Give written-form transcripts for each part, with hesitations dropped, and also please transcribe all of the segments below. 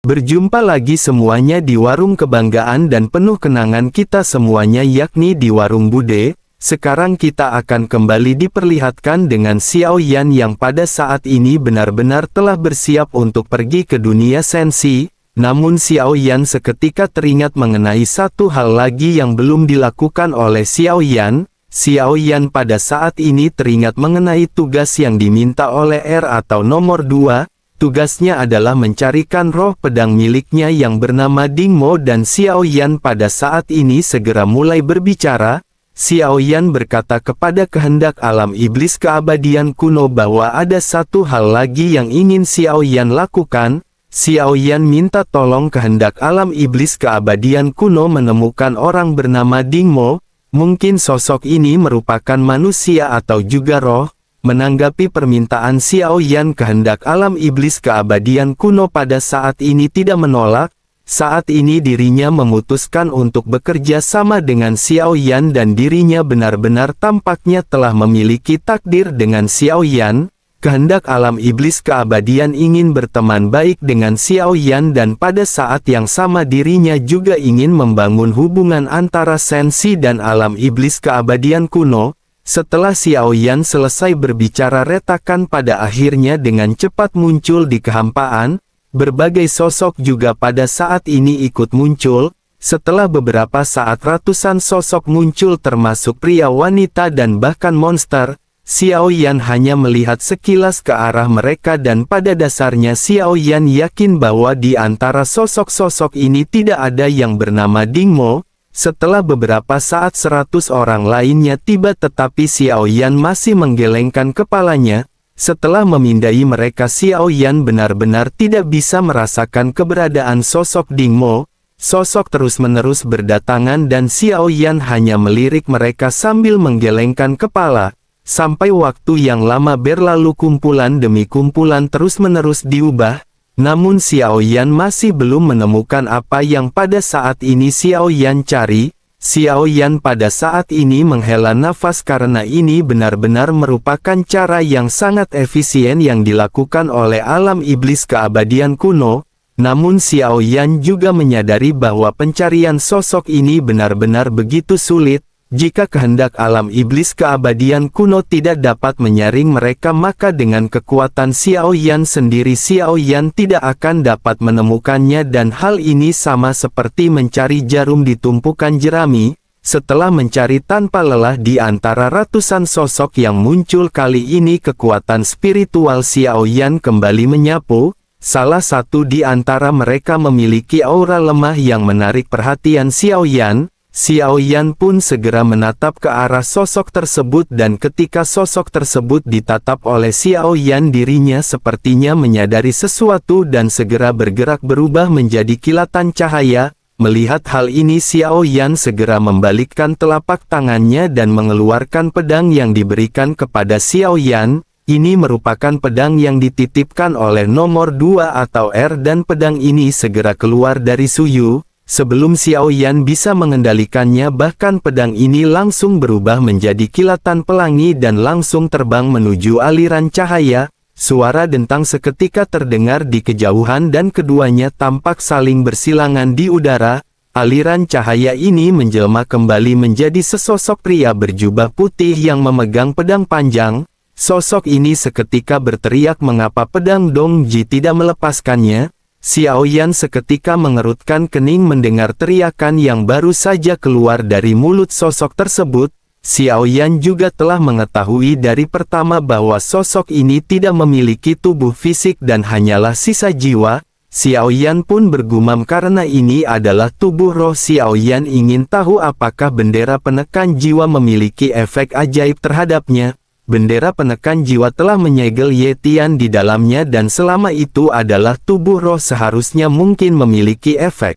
Berjumpa lagi semuanya di warung kebanggaan dan penuh kenangan kita semuanya, yakni di warung Bude. Sekarang kita akan kembali diperlihatkan dengan Xiao Yan yang pada saat ini benar-benar telah bersiap untuk pergi ke dunia sensi. Namun Xiao Yan seketika teringat mengenai satu hal lagi yang belum dilakukan oleh Xiao Yan. Xiao Yan pada saat ini teringat mengenai tugas yang diminta oleh R atau nomor 2. Tugasnya adalah mencarikan roh pedang miliknya yang bernama Ding Mo, dan Xiao Yan pada saat ini segera mulai berbicara. Xiao Yan berkata kepada kehendak alam iblis keabadian kuno bahwa ada satu hal lagi yang ingin Xiao Yan lakukan. Xiao Yan minta tolong kehendak alam iblis keabadian kuno menemukan orang bernama Ding Mo. Mungkin sosok ini merupakan manusia atau juga roh. Menanggapi permintaan Xiao Yan, kehendak alam iblis keabadian kuno pada saat ini tidak menolak. Saat ini dirinya memutuskan untuk bekerja sama dengan Xiao Yan dan dirinya benar-benar tampaknya telah memiliki takdir dengan Xiao Yan. Kehendak alam iblis keabadian ingin berteman baik dengan Xiao Yan dan pada saat yang sama dirinya juga ingin membangun hubungan antara sensi dan alam iblis keabadian kuno. Setelah Xiao Yan selesai berbicara, retakan pada akhirnya dengan cepat muncul di kehampaan. Berbagai sosok juga pada saat ini ikut muncul. Setelah beberapa saat ratusan sosok muncul termasuk pria, wanita dan bahkan monster. Xiao Yan hanya melihat sekilas ke arah mereka dan pada dasarnya Xiao Yan yakin bahwa di antara sosok-sosok ini tidak ada yang bernama Ding Mo. Setelah beberapa saat 100 orang lainnya tiba tetapi Xiao Yan masih menggelengkan kepalanya. Setelah memindai mereka, Xiao Yan benar-benar tidak bisa merasakan keberadaan sosok Ding Mo. Sosok terus-menerus berdatangan dan Xiao Yan hanya melirik mereka sambil menggelengkan kepala. Sampai waktu yang lama berlalu, kumpulan demi kumpulan terus-menerus diubah. Namun Xiao Yan masih belum menemukan apa yang pada saat ini Xiao Yan cari. Xiao Yan pada saat ini menghela nafas karena ini benar-benar merupakan cara yang sangat efisien yang dilakukan oleh alam iblis keabadian kuno. Namun Xiao Yan juga menyadari bahwa pencarian sosok ini benar-benar begitu sulit. Jika kehendak alam iblis keabadian kuno tidak dapat menyaring mereka, maka dengan kekuatan Xiao Yan sendiri Xiao Yan tidak akan dapat menemukannya, dan hal ini sama seperti mencari jarum di tumpukan jerami. Setelah mencari tanpa lelah di antara ratusan sosok yang muncul kali ini, kekuatan spiritual Xiao Yan kembali menyapu. Salah satu di antara mereka memiliki aura lemah yang menarik perhatian Xiao Yan. Xiao Yan pun segera menatap ke arah sosok tersebut dan ketika sosok tersebut ditatap oleh Xiao Yan, dirinya sepertinya menyadari sesuatu dan segera bergerak berubah menjadi kilatan cahaya. Melihat hal ini Xiao Yan segera membalikkan telapak tangannya dan mengeluarkan pedang yang diberikan kepada Xiao Yan. Ini merupakan pedang yang dititipkan oleh nomor 2 atau R dan pedang ini segera keluar dari Suyu. Sebelum Xiao Yan bisa mengendalikannya, bahkan pedang ini langsung berubah menjadi kilatan pelangi dan langsung terbang menuju aliran cahaya. Suara dentang seketika terdengar di kejauhan dan keduanya tampak saling bersilangan di udara. Aliran cahaya ini menjelma kembali menjadi sesosok pria berjubah putih yang memegang pedang panjang. Sosok ini seketika berteriak mengapa pedang Dongji tidak melepaskannya. Xiao Yan seketika mengerutkan kening mendengar teriakan yang baru saja keluar dari mulut sosok tersebut. Xiao Yan juga telah mengetahui dari pertama bahwa sosok ini tidak memiliki tubuh fisik dan hanyalah sisa jiwa. Xiao Yan pun bergumam karena ini adalah tubuh roh. Xiao Yan ingin tahu apakah bendera penekan jiwa memiliki efek ajaib terhadapnya. Bendera penekan jiwa telah menyegel Ye Tian di dalamnya dan selama itu adalah tubuh roh seharusnya mungkin memiliki efek.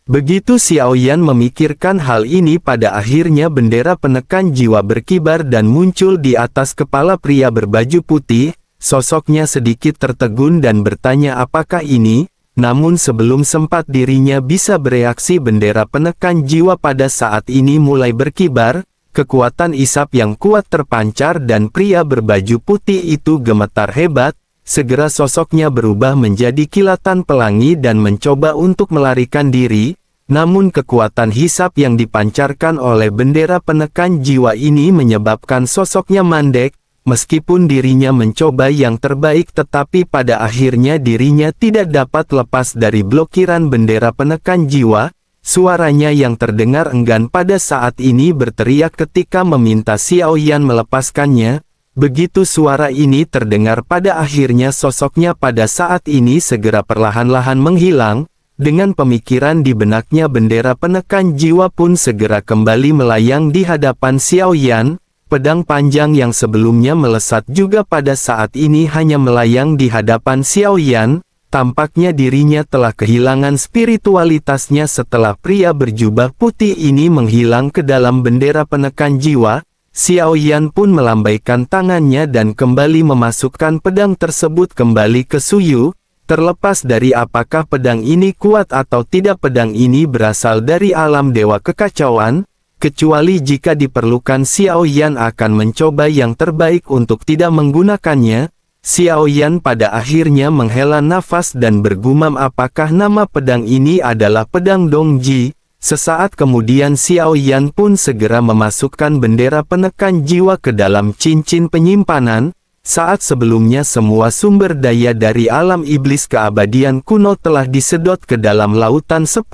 Begitu Xiao Yan memikirkan hal ini, pada akhirnya bendera penekan jiwa berkibar dan muncul di atas kepala pria berbaju putih. Sosoknya sedikit tertegun dan bertanya apakah ini? Namun sebelum sempat dirinya bisa bereaksi, bendera penekan jiwa pada saat ini mulai berkibar. Kekuatan isap yang kuat terpancar dan pria berbaju putih itu gemetar hebat. segera sosoknya berubah menjadi kilatan pelangi dan mencoba untuk melarikan diri, namun kekuatan hisap yang dipancarkan oleh bendera penekan jiwa ini menyebabkan sosoknya mandek. Meskipun dirinya mencoba yang terbaik tetapi pada akhirnya dirinya tidak dapat lepas dari blokiran bendera penekan jiwa. Suaranya yang terdengar enggan pada saat ini berteriak ketika meminta Xiao Yan melepaskannya. Begitu suara ini terdengar pada akhirnya sosoknya pada saat ini segera perlahan-lahan menghilang. Dengan pemikiran di benaknya bendera penekan jiwa pun segera kembali melayang di hadapan Xiao Yan. Pedang panjang yang sebelumnya melesat juga pada saat ini hanya melayang di hadapan Xiao Yan. Tampaknya dirinya telah kehilangan spiritualitasnya setelah pria berjubah putih ini menghilang ke dalam bendera penekan jiwa. Xiao Yan pun melambaikan tangannya dan kembali memasukkan pedang tersebut kembali ke Suyu. Terlepas dari apakah pedang ini kuat atau tidak, pedang ini berasal dari alam dewa kekacauan. Kecuali jika diperlukan, Xiao Yan akan mencoba yang terbaik untuk tidak menggunakannya. Xiao Yan pada akhirnya menghela nafas dan bergumam apakah nama pedang ini adalah pedang Dongji. Sesaat kemudian Xiao Yan pun segera memasukkan bendera penekan jiwa ke dalam cincin penyimpanan. Saat sebelumnya semua sumber daya dari alam iblis keabadian kuno telah disedot ke dalam lautan 10.000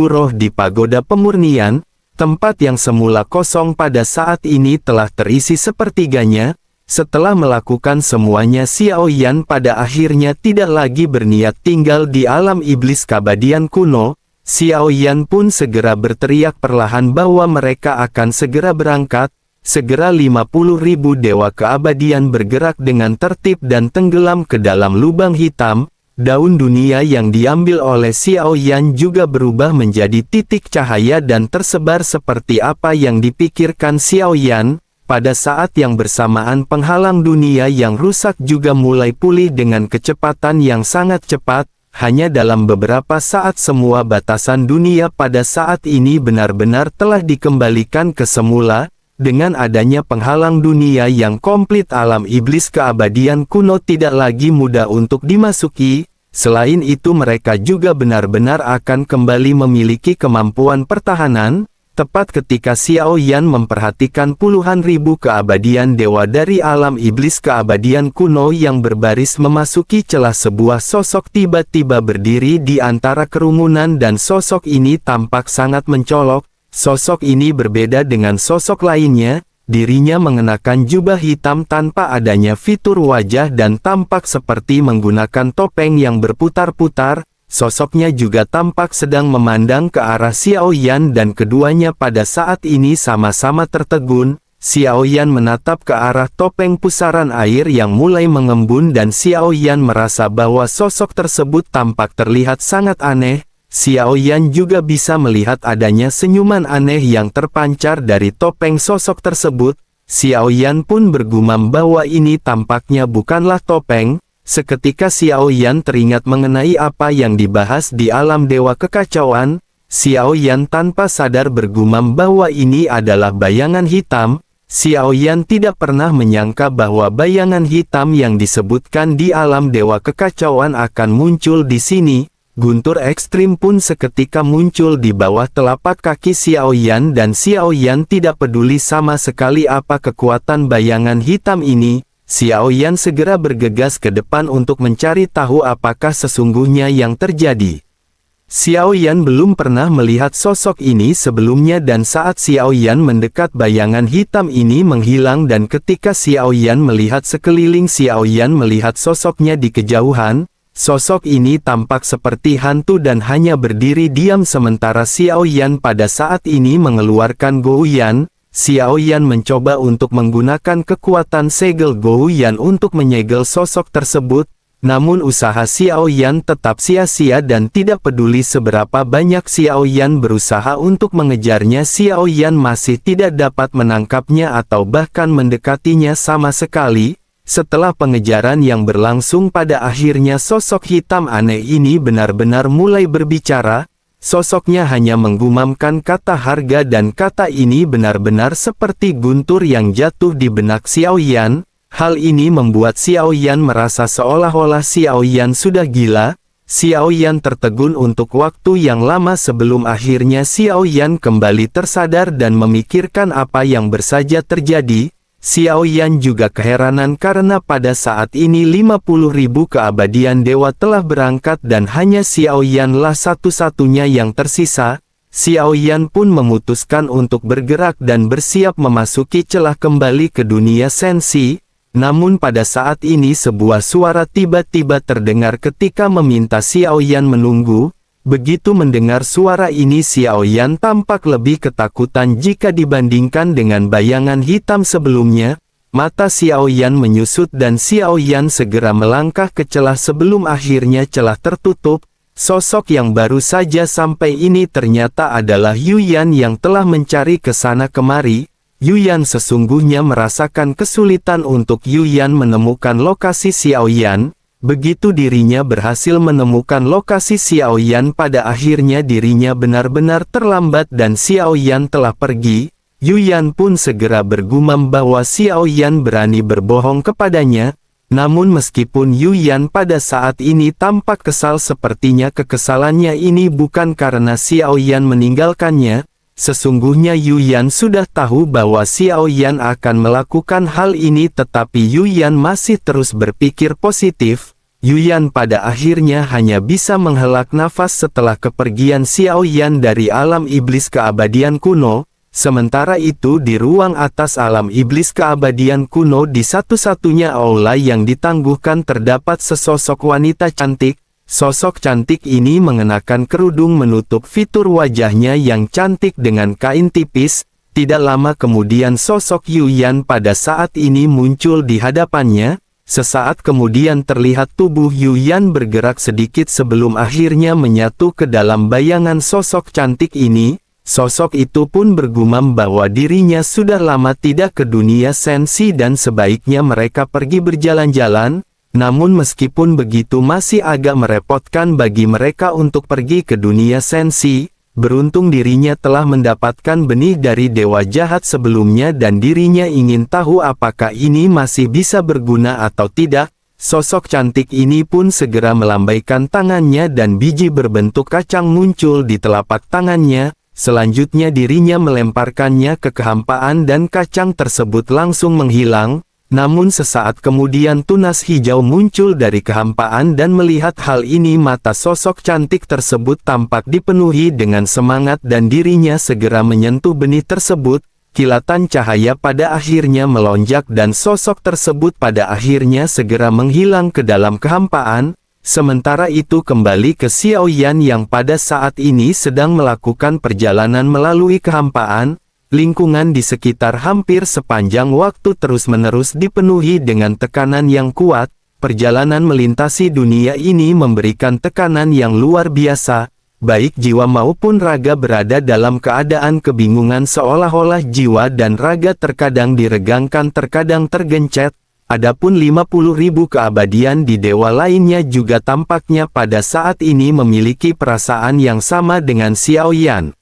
roh di pagoda pemurnian. Tempat yang semula kosong pada saat ini telah terisi sepertiganya. Setelah melakukan semuanya, Xiao Yan pada akhirnya tidak lagi berniat tinggal di alam iblis keabadian kuno. Xiao Yan pun segera berteriak perlahan bahwa mereka akan segera berangkat. Segera 50.000 dewa keabadian bergerak dengan tertib dan tenggelam ke dalam lubang hitam. Daun dunia yang diambil oleh Xiao Yan juga berubah menjadi titik cahaya dan tersebar seperti apa yang dipikirkan Xiao Yan. Pada saat yang bersamaan penghalang dunia yang rusak juga mulai pulih dengan kecepatan yang sangat cepat. Hanya dalam beberapa saat semua batasan dunia pada saat ini benar-benar telah dikembalikan ke semula. Dengan adanya penghalang dunia yang komplit, alam iblis keabadian kuno tidak lagi mudah untuk dimasuki. Selain itu mereka juga benar-benar akan kembali memiliki kemampuan pertahanan. Tepat ketika Xiao Yan memperhatikan puluhan ribu keabadian dewa dari alam iblis keabadian kuno yang berbaris memasuki celah sebuah sosok tiba-tiba berdiri di antara kerumunan dan sosok ini tampak sangat mencolok. Sosok ini berbeda dengan sosok lainnya, dirinya mengenakan jubah hitam tanpa adanya fitur wajah dan tampak seperti menggunakan topeng yang berputar-putar. Sosoknya juga tampak sedang memandang ke arah Xiao Yan dan keduanya pada saat ini sama-sama tertegun. Xiao Yan menatap ke arah topeng pusaran air yang mulai mengembun dan Xiao Yan merasa bahwa sosok tersebut tampak terlihat sangat aneh. Xiao Yan juga bisa melihat adanya senyuman aneh yang terpancar dari topeng sosok tersebut. Xiao Yan pun bergumam bahwa ini tampaknya bukanlah topeng. Seketika Xiao Yan teringat mengenai apa yang dibahas di alam dewa kekacauan. Xiao Yan tanpa sadar bergumam bahwa ini adalah bayangan hitam. Xiao Yan tidak pernah menyangka bahwa bayangan hitam yang disebutkan di alam dewa kekacauan akan muncul di sini. Guntur ekstrim pun seketika muncul di bawah telapak kaki Xiao Yan dan Xiao Yan tidak peduli sama sekali apa kekuatan bayangan hitam ini. Xiao Yan segera bergegas ke depan untuk mencari tahu apakah sesungguhnya yang terjadi. Xiao Yan belum pernah melihat sosok ini sebelumnya dan saat Xiao Yan mendekat bayangan hitam ini menghilang dan ketika Xiao Yan melihat sekeliling Xiao Yan melihat sosoknya di kejauhan. Sosok ini tampak seperti hantu dan hanya berdiri diam sementara Xiao Yan pada saat ini mengeluarkan Gouyan. Xiao Yan mencoba untuk menggunakan kekuatan segel Gouyan untuk menyegel sosok tersebut. Namun usaha Xiao Yan tetap sia-sia dan tidak peduli seberapa banyak Xiao Yan berusaha untuk mengejarnya, Xiao Yan masih tidak dapat menangkapnya atau bahkan mendekatinya sama sekali. Setelah pengejaran yang berlangsung pada akhirnya sosok hitam aneh ini benar-benar mulai berbicara. Sosoknya hanya menggumamkan kata harga dan kata ini benar-benar seperti guntur yang jatuh di benak Xiao Yan. Hal ini membuat Xiao Yan merasa seolah-olah Xiao Yan sudah gila. Xiao Yan tertegun untuk waktu yang lama sebelum akhirnya Xiao Yan kembali tersadar dan memikirkan apa yang bersaja terjadi. Xiao Yan juga keheranan karena pada saat ini 50.000 keabadian dewa telah berangkat dan hanya Xiao Yan lah satu-satunya yang tersisa. Xiao Yan pun memutuskan untuk bergerak dan bersiap memasuki celah kembali ke dunia sensi. Namun pada saat ini sebuah suara tiba-tiba terdengar ketika meminta Xiao Yan menunggu. Begitu mendengar suara ini Xiao Yan tampak lebih ketakutan jika dibandingkan dengan bayangan hitam sebelumnya. Mata Xiao Yan menyusut dan Xiao Yan segera melangkah ke celah sebelum akhirnya celah tertutup. Sosok yang baru saja sampai ini ternyata adalah Yu Yan yang telah mencari ke sana kemari. Yu Yan sesungguhnya merasakan kesulitan untuk Yu Yan menemukan lokasi Xiao Yan. Begitu dirinya berhasil menemukan lokasi Xiao Yan, pada akhirnya dirinya benar-benar terlambat dan Xiao Yan telah pergi. Yu Yan pun segera bergumam bahwa Xiao Yan berani berbohong kepadanya. Namun meskipun Yu Yan pada saat ini tampak kesal, sepertinya kekesalannya ini bukan karena Xiao Yan meninggalkannya. Sesungguhnya Yu Yan sudah tahu bahwa Xiao Yan akan melakukan hal ini, tetapi Yu Yan masih terus berpikir positif. Yu Yan pada akhirnya hanya bisa menghela nafas setelah kepergian Xiao Yan dari alam iblis keabadian kuno. Sementara itu di ruang atas alam iblis keabadian kuno, di satu-satunya aula yang ditangguhkan terdapat sesosok wanita cantik. Sosok cantik ini mengenakan kerudung menutup fitur wajahnya yang cantik dengan kain tipis. Tidak lama kemudian sosok Yu Yan pada saat ini muncul di hadapannya. Sesaat kemudian terlihat tubuh Yu Yan bergerak sedikit sebelum akhirnya menyatu ke dalam bayangan sosok cantik ini. Sosok itu pun bergumam bahwa dirinya sudah lama tidak ke dunia sensi dan sebaiknya mereka pergi berjalan-jalan. Namun meskipun begitu masih agak merepotkan bagi mereka untuk pergi ke dunia sensi. Beruntung dirinya telah mendapatkan benih dari dewa jahat sebelumnya dan dirinya ingin tahu apakah ini masih bisa berguna atau tidak. Sosok cantik ini pun segera melambaikan tangannya dan biji berbentuk kacang muncul di telapak tangannya. Selanjutnya dirinya melemparkannya ke kehampaan dan kacang tersebut langsung menghilang. Namun sesaat kemudian tunas hijau muncul dari kehampaan dan melihat hal ini mata sosok cantik tersebut tampak dipenuhi dengan semangat dan dirinya segera menyentuh benih tersebut. Kilatan cahaya pada akhirnya melonjak dan sosok tersebut pada akhirnya segera menghilang ke dalam kehampaan. Sementara itu kembali ke Xiao Yan yang pada saat ini sedang melakukan perjalanan melalui kehampaan. Lingkungan di sekitar hampir sepanjang waktu terus-menerus dipenuhi dengan tekanan yang kuat. Perjalanan melintasi dunia ini memberikan tekanan yang luar biasa. Baik jiwa maupun raga berada dalam keadaan kebingungan, seolah-olah jiwa dan raga terkadang diregangkan, terkadang tergencet. Adapun 50.000 keabadian di dewa lainnya juga tampaknya pada saat ini memiliki perasaan yang sama dengan Xiao Yan.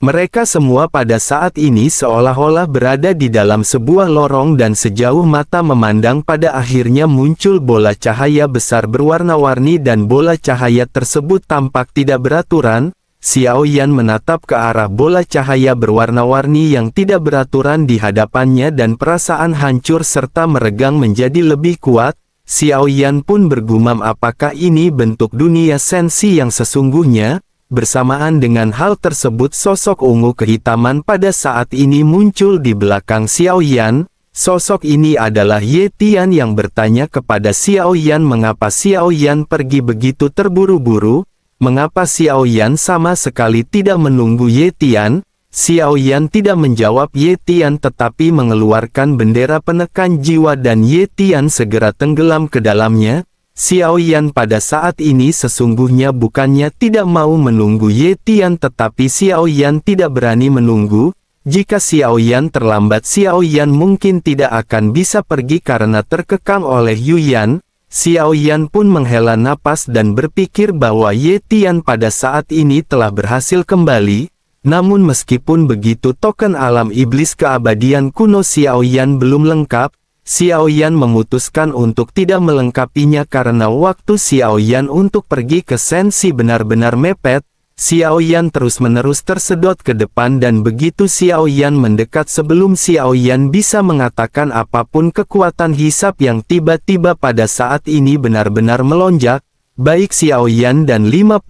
Mereka semua pada saat ini seolah-olah berada di dalam sebuah lorong dan sejauh mata memandang pada akhirnya muncul bola cahaya besar berwarna-warni dan bola cahaya tersebut tampak tidak beraturan. Xiao Yan menatap ke arah bola cahaya berwarna-warni yang tidak beraturan di hadapannya dan perasaan hancur serta meregang menjadi lebih kuat. Xiao Yan pun bergumam, apakah ini bentuk dunia sensi yang sesungguhnya? Bersamaan dengan hal tersebut sosok ungu kehitaman pada saat ini muncul di belakang Xiao Yan. Sosok ini adalah Ye Tian yang bertanya kepada Xiao Yan mengapa Xiao Yan pergi begitu terburu-buru. Mengapa Xiao Yan sama sekali tidak menunggu Ye Tian? Xiao Yan tidak menjawab Ye Tian tetapi mengeluarkan bendera penekan jiwa dan Ye Tian segera tenggelam ke dalamnya. Xiao Yan pada saat ini sesungguhnya bukannya tidak mau menunggu Ye Tian, tetapi Xiao Yan tidak berani menunggu. Jika Xiao Yan terlambat, Xiao Yan mungkin tidak akan bisa pergi karena terkekang oleh Yu Yan. Xiao Yan pun menghela napas dan berpikir bahwa Ye Tian pada saat ini telah berhasil kembali. Namun meskipun begitu token alam iblis keabadian kuno Xiao Yan belum lengkap. Xiao Yan memutuskan untuk tidak melengkapinya karena waktu Xiao Yan untuk pergi ke Shenxi benar-benar mepet. Xiao Yan terus-menerus tersedot ke depan dan begitu Xiao Yan mendekat sebelum Xiao Yan bisa mengatakan apapun, kekuatan hisap yang tiba-tiba pada saat ini benar-benar melonjak. Baik Xiao Yan dan 50.000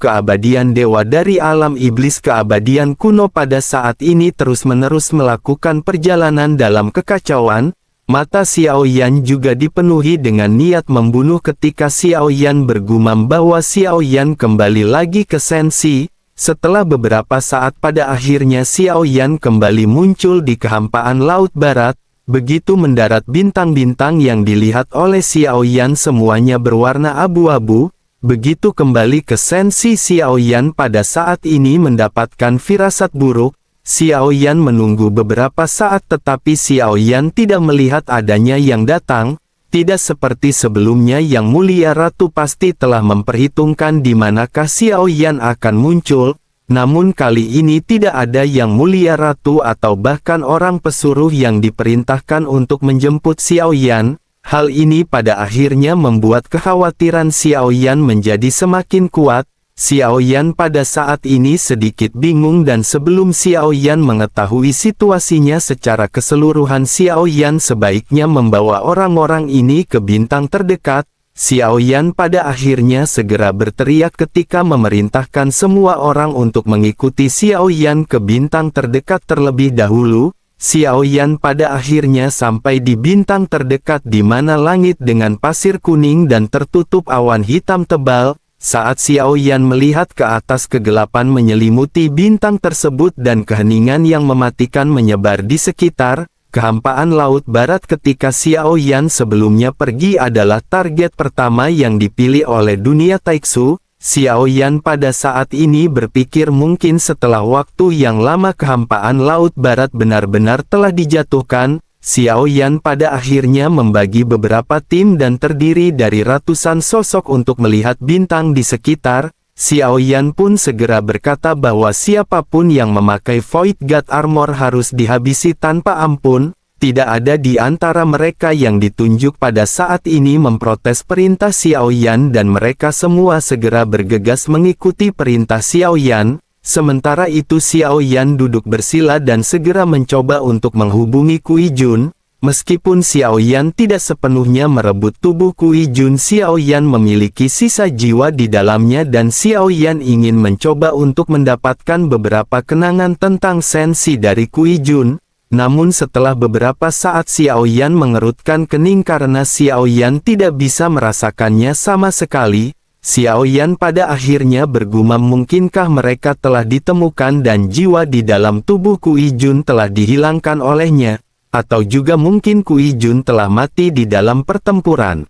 keabadian dewa dari alam iblis keabadian kuno pada saat ini terus-menerus melakukan perjalanan dalam kekacauan. Mata Xiao Yan juga dipenuhi dengan niat membunuh ketika Xiao Yan bergumam bahwa Xiao Yan kembali lagi ke Shenxi. Setelah beberapa saat pada akhirnya Xiao Yan kembali muncul di kehampaan Laut Barat. Begitu mendarat bintang-bintang yang dilihat oleh Xiao Yan semuanya berwarna abu-abu. Begitu kembali ke Shenxi, Xiao Yan pada saat ini mendapatkan firasat buruk. Xiao Yan menunggu beberapa saat tetapi Xiao Yan tidak melihat adanya yang datang. Tidak seperti sebelumnya, Yang Mulia Ratu pasti telah memperhitungkan di manakah Xiao Yan akan muncul. Namun kali ini tidak ada Yang Mulia Ratu atau bahkan orang pesuruh yang diperintahkan untuk menjemput Xiao Yan. Hal ini pada akhirnya membuat kekhawatiran Xiao Yan menjadi semakin kuat. Xiao Yan pada saat ini sedikit bingung dan sebelum Xiao Yan mengetahui situasinya secara keseluruhan, Xiao Yan sebaiknya membawa orang-orang ini ke bintang terdekat. Xiao Yan pada akhirnya segera berteriak ketika memerintahkan semua orang untuk mengikuti Xiao Yan ke bintang terdekat terlebih dahulu. Xiao Yan pada akhirnya sampai di bintang terdekat di mana langit dengan pasir kuning dan tertutup awan hitam tebal. Saat Xiao Yan melihat ke atas, kegelapan menyelimuti bintang tersebut dan keheningan yang mematikan menyebar di sekitar kehampaan Laut Barat. Ketika Xiao Yan sebelumnya pergi adalah target pertama yang dipilih oleh dunia Taixu. Xiao Yan pada saat ini berpikir mungkin setelah waktu yang lama kehampaan Laut Barat benar-benar telah dijatuhkan. Xiao Yan pada akhirnya membagi beberapa tim dan terdiri dari ratusan sosok untuk melihat bintang di sekitar. Xiao Yan pun segera berkata bahwa siapapun yang memakai Void God Armor harus dihabisi tanpa ampun. Tidak ada di antara mereka yang ditunjuk pada saat ini memprotes perintah Xiao Yan dan mereka semua segera bergegas mengikuti perintah Xiao Yan. Sementara itu Xiao Yan duduk bersila dan segera mencoba untuk menghubungi Kui Jun. Meskipun Xiao Yan tidak sepenuhnya merebut tubuh Kui Jun, Xiao Yan memiliki sisa jiwa di dalamnya dan Xiao Yan ingin mencoba untuk mendapatkan beberapa kenangan tentang Shenxi dari Kui Jun. Namun setelah beberapa saat Xiao Yan mengerutkan kening karena Xiao Yan tidak bisa merasakannya sama sekali. Xiao Yan pada akhirnya bergumam, mungkinkah mereka telah ditemukan dan jiwa di dalam tubuh Kui Jun telah dihilangkan olehnya, atau juga mungkin Kui Jun telah mati di dalam pertempuran.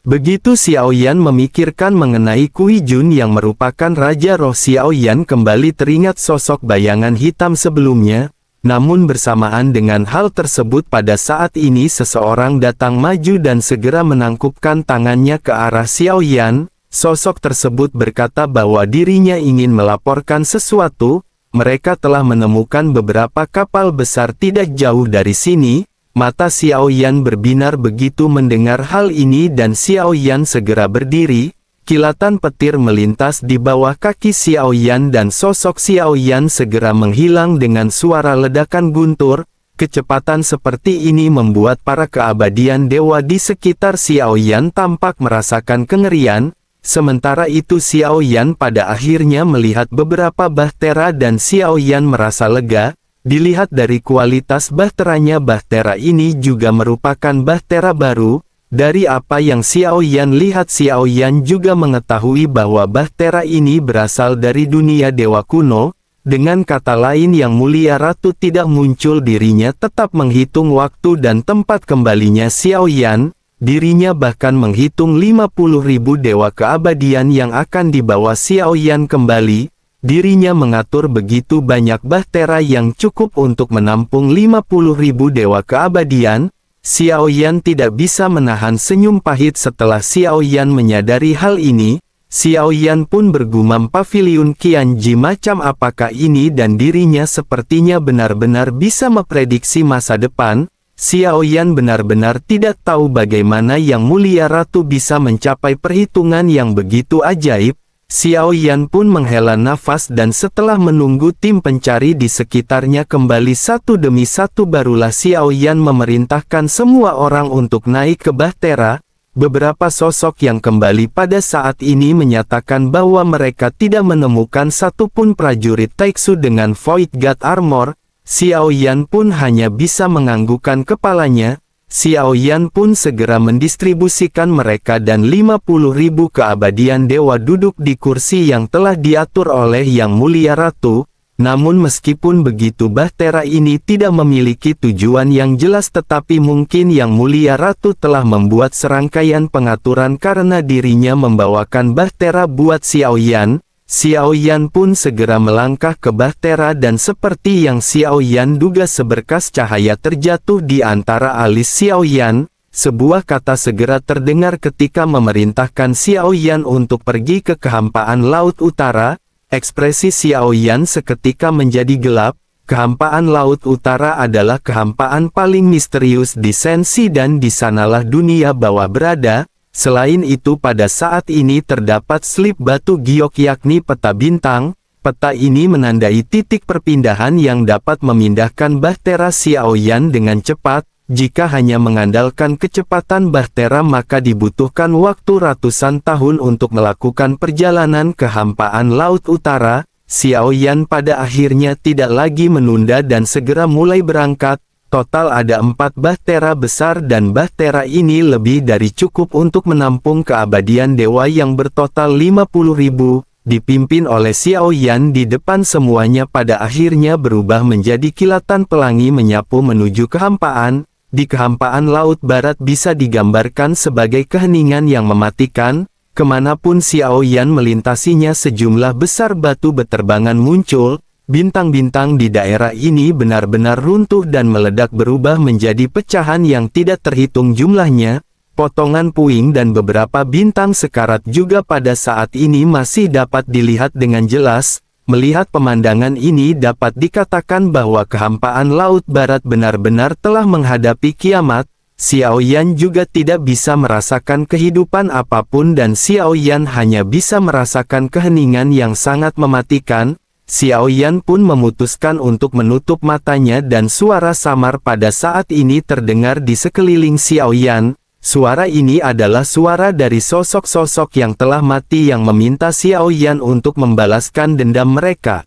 Begitu Xiao Yan memikirkan mengenai Kui Jun yang merupakan Raja Roh, Xiao Yan kembali teringat sosok bayangan hitam sebelumnya. Namun bersamaan dengan hal tersebut pada saat ini seseorang datang maju dan segera menangkupkan tangannya ke arah Xiao Yan. Sosok tersebut berkata bahwa dirinya ingin melaporkan sesuatu. Mereka telah menemukan beberapa kapal besar tidak jauh dari sini. Mata Xiao Yan berbinar begitu mendengar hal ini dan Xiao Yan segera berdiri. Kilatan petir melintas di bawah kaki Xiao Yan dan sosok Xiao Yan segera menghilang dengan suara ledakan guntur. Kecepatan seperti ini membuat para keabadian dewa di sekitar Xiao Yan tampak merasakan kengerian. Sementara itu Xiao Yan pada akhirnya melihat beberapa bahtera dan Xiao Yan merasa lega. Dilihat dari kualitas bahteranya, bahtera ini juga merupakan bahtera baru. Dari apa yang Xiao Yan lihat, Xiao Yan juga mengetahui bahwa bahtera ini berasal dari dunia dewa kuno. Dengan kata lain, Yang Mulia Ratu tidak muncul, dirinya tetap menghitung waktu dan tempat kembalinya Xiao Yan. Dirinya bahkan menghitung 50.000 dewa keabadian yang akan dibawa Xiao Yan kembali. Dirinya mengatur begitu banyak bahtera yang cukup untuk menampung 50.000 dewa keabadian. Xiao Yan tidak bisa menahan senyum pahit setelah Xiao Yan menyadari hal ini. Xiao Yan pun bergumam, pavilion Qianji macam apakah ini, dan dirinya sepertinya benar-benar bisa memprediksi masa depan. Xiao Yan benar-benar tidak tahu bagaimana Yang Mulia Ratu bisa mencapai perhitungan yang begitu ajaib. Xiao Yan pun menghela nafas dan setelah menunggu tim pencari di sekitarnya kembali satu demi satu barulah Xiao Yan memerintahkan semua orang untuk naik ke Bahtera. Beberapa sosok yang kembali pada saat ini menyatakan bahwa mereka tidak menemukan satupun prajurit Taiksu dengan Void God Armor. Xiao Yan pun hanya bisa menganggukkan kepalanya. Xiao Yan pun segera mendistribusikan mereka dan 50.000 keabadian dewa duduk di kursi yang telah diatur oleh Yang Mulia Ratu. Namun meskipun begitu Bahtera ini tidak memiliki tujuan yang jelas tetapi mungkin Yang Mulia Ratu telah membuat serangkaian pengaturan karena dirinya membawakan Bahtera buat Xiao Yan. Xiao Yan pun segera melangkah ke Bahtera dan seperti yang Xiao Yan duga seberkas cahaya terjatuh di antara alis Xiao Yan. Sebuah kata segera terdengar ketika memerintahkan Xiao Yan untuk pergi ke kehampaan Laut Utara. Ekspresi Xiao Yan seketika menjadi gelap. Kehampaan Laut Utara adalah kehampaan paling misterius di Sensi dan di sanalah dunia bawah berada. Selain itu pada saat ini terdapat slip batu giok yakni peta bintang. Peta ini menandai titik perpindahan yang dapat memindahkan Bahtera Xiao Yan dengan cepat. Jika hanya mengandalkan kecepatan Bahtera maka dibutuhkan waktu ratusan tahun untuk melakukan perjalanan ke hampaan Laut Utara. Xiao Yan pada akhirnya tidak lagi menunda dan segera mulai berangkat. Total ada 4 Bahtera besar dan Bahtera ini lebih dari cukup untuk menampung keabadian dewa yang bertotal 50.000. Dipimpin oleh Xiao Yan di depan semuanya pada akhirnya berubah menjadi kilatan pelangi menyapu menuju kehampaan. Di kehampaan Laut Barat bisa digambarkan sebagai keheningan yang mematikan. Kemanapun Xiao Yan melintasinya sejumlah besar batu beterbangan muncul. Bintang-bintang di daerah ini benar-benar runtuh dan meledak berubah menjadi pecahan yang tidak terhitung jumlahnya. Potongan puing dan beberapa bintang sekarat juga pada saat ini masih dapat dilihat dengan jelas. Melihat pemandangan ini dapat dikatakan bahwa kehampaan Laut Barat benar-benar telah menghadapi kiamat. Xiao Yan juga tidak bisa merasakan kehidupan apapun dan Xiao Yan hanya bisa merasakan keheningan yang sangat mematikan. Xiao Yan pun memutuskan untuk menutup matanya dan suara samar pada saat ini terdengar di sekeliling Xiao Yan. Suara ini adalah suara dari sosok-sosok yang telah mati yang meminta Xiao Yan untuk membalaskan dendam mereka.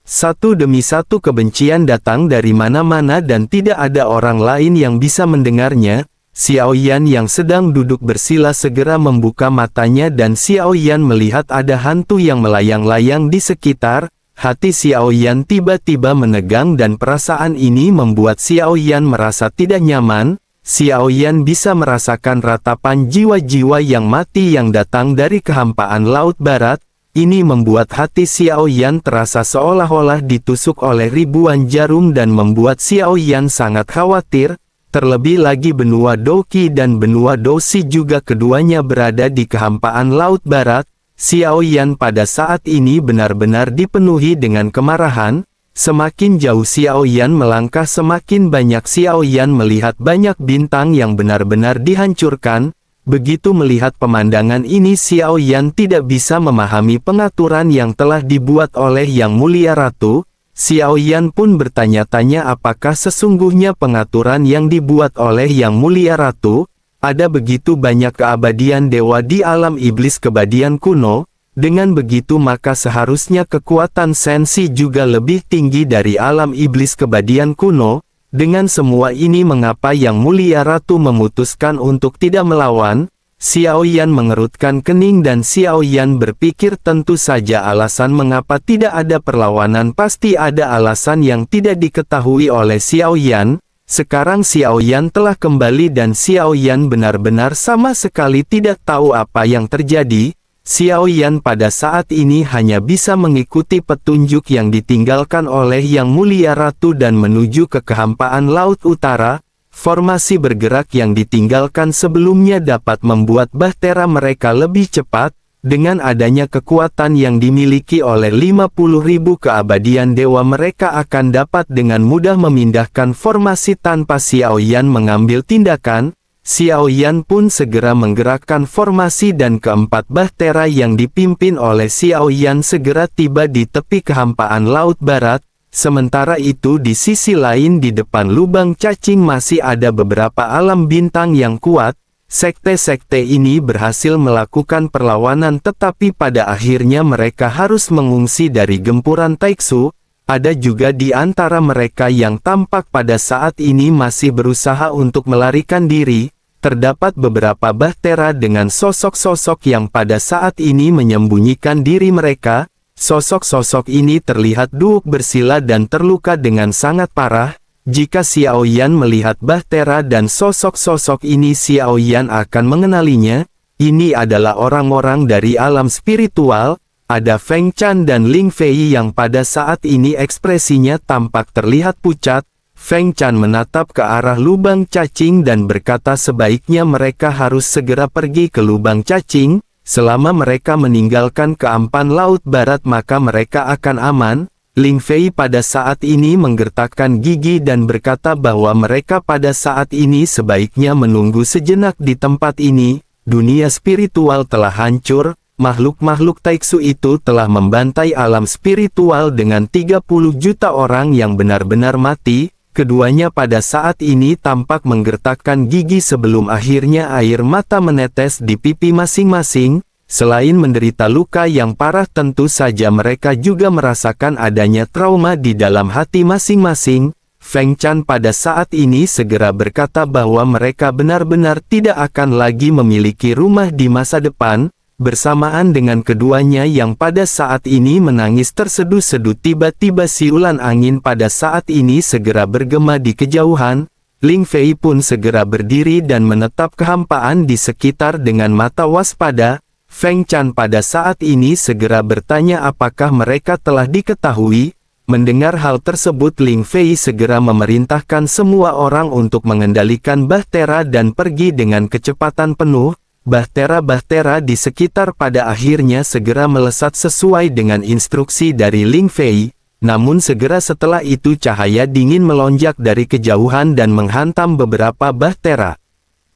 Satu demi satu kebencian datang dari mana-mana dan tidak ada orang lain yang bisa mendengarnya. Xiao Yan yang sedang duduk bersila segera membuka matanya dan Xiao Yan melihat ada hantu yang melayang-layang di sekitar. Hati Xiao Yan tiba-tiba menegang dan perasaan ini membuat Xiao Yan merasa tidak nyaman. Xiao Yan bisa merasakan ratapan jiwa-jiwa yang mati yang datang dari kehampaan Laut Barat. Ini membuat hati Xiao Yan terasa seolah-olah ditusuk oleh ribuan jarum dan membuat Xiao Yan sangat khawatir. Terlebih lagi benua Doqi dan benua Dosi juga keduanya berada di kehampaan Laut Barat. Xiao Yan pada saat ini benar-benar dipenuhi dengan kemarahan. Semakin jauh Xiao Yan melangkah semakin banyak Xiao Yan melihat banyak bintang yang benar-benar dihancurkan. Begitu melihat pemandangan ini Xiao Yan tidak bisa memahami pengaturan yang telah dibuat oleh Yang Mulia Ratu. Xiao Yan pun bertanya-tanya apakah sesungguhnya pengaturan yang dibuat oleh Yang Mulia Ratu. Ada begitu banyak keabadian dewa di alam iblis kebadian kuno. Dengan begitu maka seharusnya kekuatan Sensi juga lebih tinggi dari alam iblis kebadian kuno. Dengan semua ini mengapa Yang Mulia Ratu memutuskan untuk tidak melawan? Xiao Yan mengerutkan kening dan Xiao Yan berpikir tentu saja alasan mengapa tidak ada perlawanan pasti ada alasan yang tidak diketahui oleh Xiao Yan. Sekarang Xiao Yan telah kembali dan Xiao Yan benar-benar sama sekali tidak tahu apa yang terjadi. Xiao Yan pada saat ini hanya bisa mengikuti petunjuk yang ditinggalkan oleh Yang Mulia Ratu dan menuju ke kehampaan Laut Utara. Formasi bergerak yang ditinggalkan sebelumnya dapat membuat Bahtera mereka lebih cepat. Dengan adanya kekuatan yang dimiliki oleh 50.000 keabadian dewa, mereka akan dapat dengan mudah memindahkan formasi tanpa Xiao Yan mengambil tindakan. Xiao Yan pun segera menggerakkan formasi dan keempat bahtera yang dipimpin oleh Xiao Yan segera tiba di tepi kehampaan Laut Barat. Sementara itu di sisi lain di depan lubang cacing masih ada beberapa alam bintang yang kuat. Sekte-sekte ini berhasil melakukan perlawanan, tetapi pada akhirnya mereka harus mengungsi dari gempuran Taiksu. Ada juga di antara mereka yang tampak pada saat ini masih berusaha untuk melarikan diri. Terdapat beberapa bahtera dengan sosok-sosok yang pada saat ini menyembunyikan diri mereka. Sosok-sosok ini terlihat duduk bersila dan terluka dengan sangat parah. Jika Xiao Yan melihat bahtera dan sosok-sosok ini, Xiao Yan akan mengenalinya. Ini adalah orang-orang dari alam spiritual. Ada Feng Chan dan Ling Fei yang pada saat ini ekspresinya tampak terlihat pucat. Feng Chan menatap ke arah lubang cacing dan berkata sebaiknya mereka harus segera pergi ke lubang cacing. Selama mereka meninggalkan keampan Laut Barat maka mereka akan aman. Ling Fei pada saat ini menggertakkan gigi dan berkata bahwa mereka pada saat ini sebaiknya menunggu sejenak di tempat ini. Dunia spiritual telah hancur, makhluk-makhluk Taiksu itu telah membantai alam spiritual dengan 30 juta orang yang benar-benar mati. Keduanya pada saat ini tampak menggertakkan gigi sebelum akhirnya air mata menetes di pipi masing-masing. Selain menderita luka yang parah, tentu saja mereka juga merasakan adanya trauma di dalam hati masing-masing. Feng Chan pada saat ini segera berkata bahwa mereka benar-benar tidak akan lagi memiliki rumah di masa depan. Bersamaan dengan keduanya yang pada saat ini menangis terseduh-seduh, tiba-tiba siulan angin pada saat ini segera bergema di kejauhan. Ling Fei pun segera berdiri dan menatap kehampaan di sekitar dengan mata waspada. Feng Chan pada saat ini segera bertanya apakah mereka telah diketahui. Mendengar hal tersebut, Ling Fei segera memerintahkan semua orang untuk mengendalikan bahtera dan pergi dengan kecepatan penuh. Bahtera-bahtera di sekitar pada akhirnya segera melesat sesuai dengan instruksi dari Ling Fei. Namun segera setelah itu cahaya dingin melonjak dari kejauhan dan menghantam beberapa bahtera.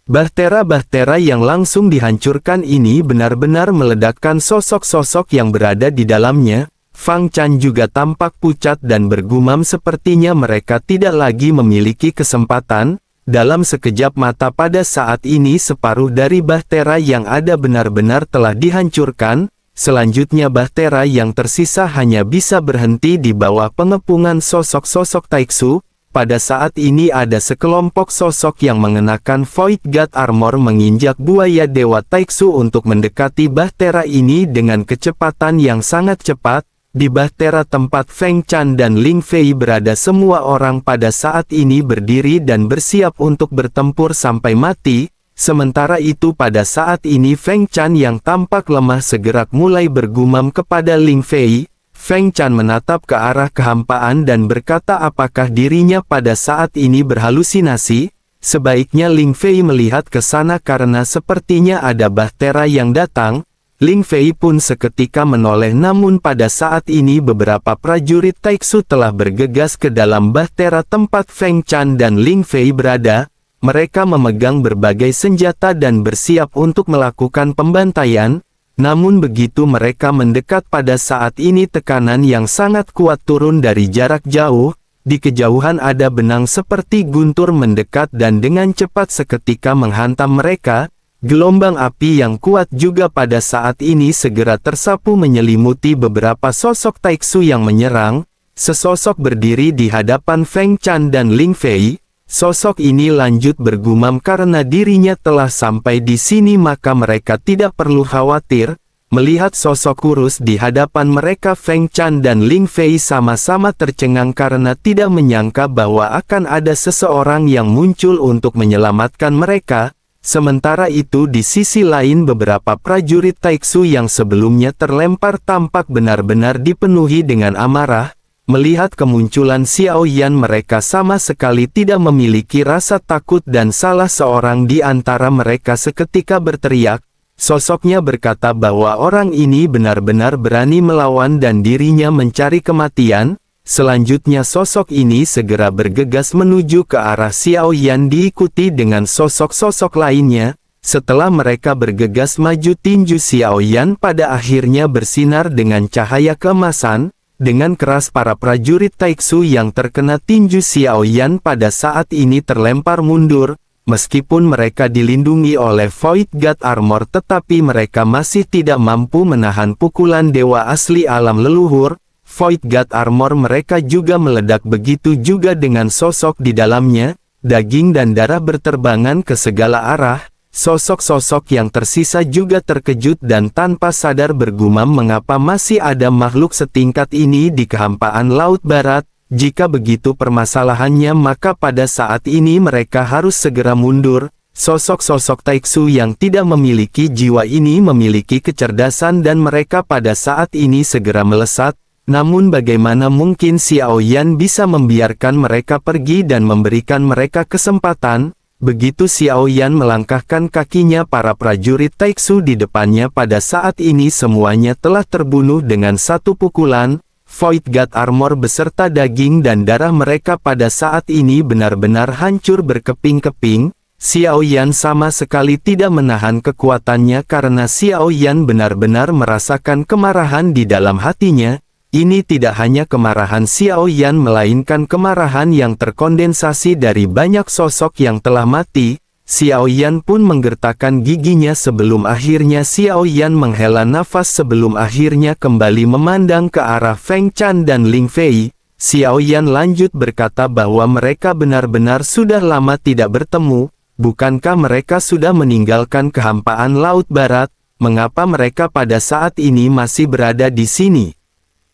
Bahtera-bahtera yang langsung dihancurkan ini benar-benar meledakkan sosok-sosok yang berada di dalamnya. Feng Chan juga tampak pucat dan bergumam sepertinya mereka tidak lagi memiliki kesempatan. Dalam sekejap mata pada saat ini separuh dari bahtera yang ada benar-benar telah dihancurkan. Selanjutnya bahtera yang tersisa hanya bisa berhenti di bawah pengepungan sosok-sosok Taiksu. Pada saat ini ada sekelompok sosok yang mengenakan Void God Armor menginjak buaya Dewa Taiksu untuk mendekati bahtera ini dengan kecepatan yang sangat cepat. Di bahtera tempat Feng Chan dan Ling Fei berada, semua orang pada saat ini berdiri dan bersiap untuk bertempur sampai mati. Sementara itu pada saat ini Feng Chan yang tampak lemah segera mulai bergumam kepada Ling Fei. Feng Chan menatap ke arah kehampaan dan berkata apakah dirinya pada saat ini berhalusinasi. Sebaiknya Ling Fei melihat ke sana karena sepertinya ada bahtera yang datang. Ling Fei pun seketika menoleh, namun pada saat ini beberapa prajurit Taiksu telah bergegas ke dalam bahtera tempat Feng Chan dan Ling Fei berada. Mereka memegang berbagai senjata dan bersiap untuk melakukan pembantaian. Namun begitu mereka mendekat pada saat ini tekanan yang sangat kuat turun dari jarak jauh. Di kejauhan ada benang seperti guntur mendekat dan dengan cepat seketika menghantam mereka. Gelombang api yang kuat juga pada saat ini segera tersapu menyelimuti beberapa sosok Taiksu yang menyerang. Sesosok berdiri di hadapan Feng Chan dan Ling Fei. Sosok ini lanjut bergumam karena dirinya telah sampai di sini maka mereka tidak perlu khawatir. Melihat sosok kurus di hadapan mereka, Feng Chan dan Ling Fei sama-sama tercengang karena tidak menyangka bahwa akan ada seseorang yang muncul untuk menyelamatkan mereka. Sementara itu di sisi lain beberapa prajurit Taiksu yang sebelumnya terlempar tampak benar-benar dipenuhi dengan amarah. Melihat kemunculan Xiao Yan mereka sama sekali tidak memiliki rasa takut dan salah seorang di antara mereka seketika berteriak. Sosoknya berkata bahwa orang ini benar-benar berani melawan dan dirinya mencari kematian. Selanjutnya sosok ini segera bergegas menuju ke arah Xiao Yan diikuti dengan sosok-sosok lainnya. Setelah mereka bergegas maju, tinju Xiao Yan pada akhirnya bersinar dengan cahaya keemasan. Dengan keras para prajurit Taiksu yang terkena tinju Xiao Yan pada saat ini terlempar mundur. Meskipun mereka dilindungi oleh Void God Armor, tetapi mereka masih tidak mampu menahan pukulan dewa asli alam leluhur. Void God Armor mereka juga meledak, begitu juga dengan sosok di dalamnya. Daging dan darah berterbangan ke segala arah. Sosok-sosok yang tersisa juga terkejut dan tanpa sadar bergumam mengapa masih ada makhluk setingkat ini di kehampaan Laut Barat. Jika begitu permasalahannya, maka pada saat ini mereka harus segera mundur. Sosok-sosok Taiksu yang tidak memiliki jiwa ini memiliki kecerdasan dan mereka pada saat ini segera melesat. Namun bagaimana mungkin Xiao Yan bisa membiarkan mereka pergi dan memberikan mereka kesempatan? Begitu Xiao Yan melangkahkan kakinya, para prajurit Taiksu di depannya pada saat ini semuanya telah terbunuh dengan satu pukulan. Void God Armor beserta daging dan darah mereka pada saat ini benar-benar hancur berkeping-keping. Xiao Yan sama sekali tidak menahan kekuatannya karena Xiao Yan benar-benar merasakan kemarahan di dalam hatinya. Ini tidak hanya kemarahan Xiao Yan melainkan kemarahan yang terkondensasi dari banyak sosok yang telah mati. Xiao Yan pun menggertakkan giginya sebelum akhirnya Xiao Yan menghela nafas sebelum akhirnya kembali memandang ke arah Feng Chan dan Ling Fei. Xiao Yan lanjut berkata bahwa mereka benar-benar sudah lama tidak bertemu. Bukankah mereka sudah meninggalkan kehampaan Laut Barat? Mengapa mereka pada saat ini masih berada di sini?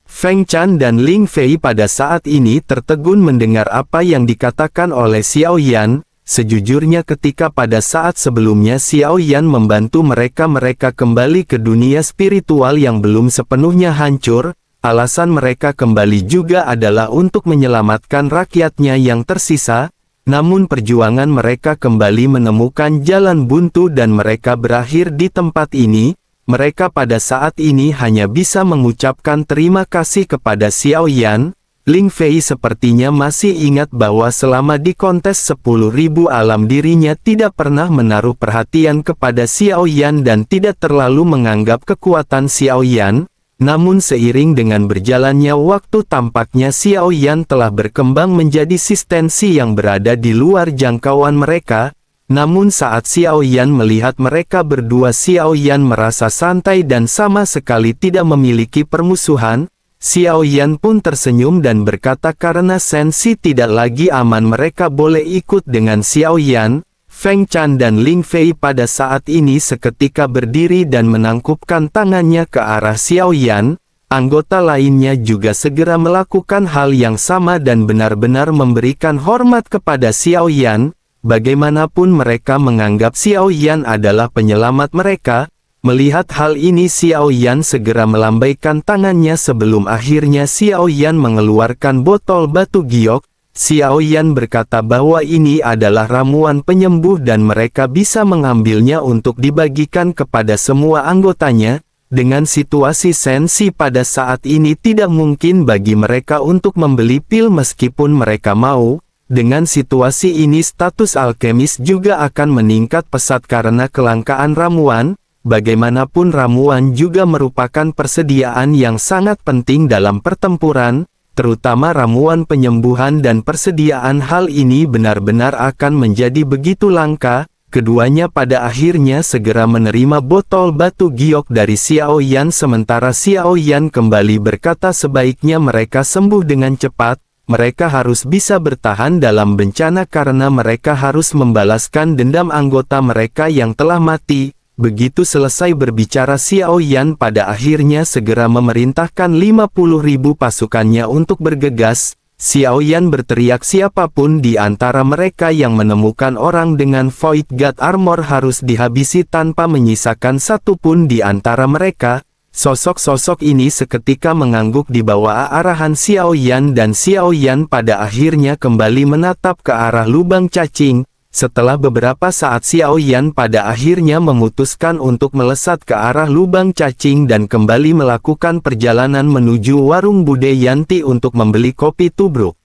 Feng Chan dan Ling Fei pada saat ini tertegun mendengar apa yang dikatakan oleh Xiao Yan. Sejujurnya ketika pada saat sebelumnya Xiao Yan membantu mereka kembali ke dunia spiritual yang belum sepenuhnya hancur, alasan mereka kembali juga adalah untuk menyelamatkan rakyatnya yang tersisa. Namun perjuangan mereka kembali menemukan jalan buntu dan mereka berakhir di tempat ini. Mereka pada saat ini hanya bisa mengucapkan terima kasih kepada Xiao Yan. Ling Fei sepertinya masih ingat bahwa selama di kontes 10.000 alam dirinya tidak pernah menaruh perhatian kepada Xiao Yan dan tidak terlalu menganggap kekuatan Xiao Yan. Namun seiring dengan berjalannya waktu tampaknya Xiao Yan telah berkembang menjadi asistensi yang berada di luar jangkauan mereka. Namun saat Xiao Yan melihat mereka berdua, Xiao Yan merasa santai dan sama sekali tidak memiliki permusuhan. Xiao Yan pun tersenyum dan berkata karena sensi tidak lagi aman mereka boleh ikut dengan Xiao Yan. Feng Chan dan Ling Fei pada saat ini seketika berdiri dan menangkupkan tangannya ke arah Xiao Yan. Anggota lainnya juga segera melakukan hal yang sama dan benar-benar memberikan hormat kepada Xiao Yan. Bagaimanapun mereka menganggap Xiao Yan adalah penyelamat mereka. Melihat hal ini Xiao Yan segera melambaikan tangannya sebelum akhirnya Xiao Yan mengeluarkan botol batu giok. Xiao Yan berkata bahwa ini adalah ramuan penyembuh dan mereka bisa mengambilnya untuk dibagikan kepada semua anggotanya. Dengan situasi sensi pada saat ini tidak mungkin bagi mereka untuk membeli pil meskipun mereka mau. Dengan situasi ini status alkemis juga akan meningkat pesat karena kelangkaan ramuan. Bagaimanapun ramuan juga merupakan persediaan yang sangat penting dalam pertempuran, terutama ramuan penyembuhan dan persediaan hal ini benar-benar akan menjadi begitu langka. Keduanya pada akhirnya segera menerima botol batu giok dari Xiao Yan sementara Xiao Yan kembali berkata sebaiknya mereka sembuh dengan cepat. Mereka harus bisa bertahan dalam bencana karena mereka harus membalaskan dendam anggota mereka yang telah mati. Begitu selesai berbicara Xiao Yan pada akhirnya segera memerintahkan 50.000 pasukannya untuk bergegas. Xiao Yan berteriak siapapun di antara mereka yang menemukan orang dengan Void God Armor harus dihabisi tanpa menyisakan satupun di antara mereka. Sosok-sosok ini seketika mengangguk di bawah arahan Xiao Yan dan Xiao Yan pada akhirnya kembali menatap ke arah lubang cacing. Setelah beberapa saat Xiao Yan pada akhirnya memutuskan untuk melesat ke arah lubang cacing dan kembali melakukan perjalanan menuju warung Bude Yanti untuk membeli kopi tubruk.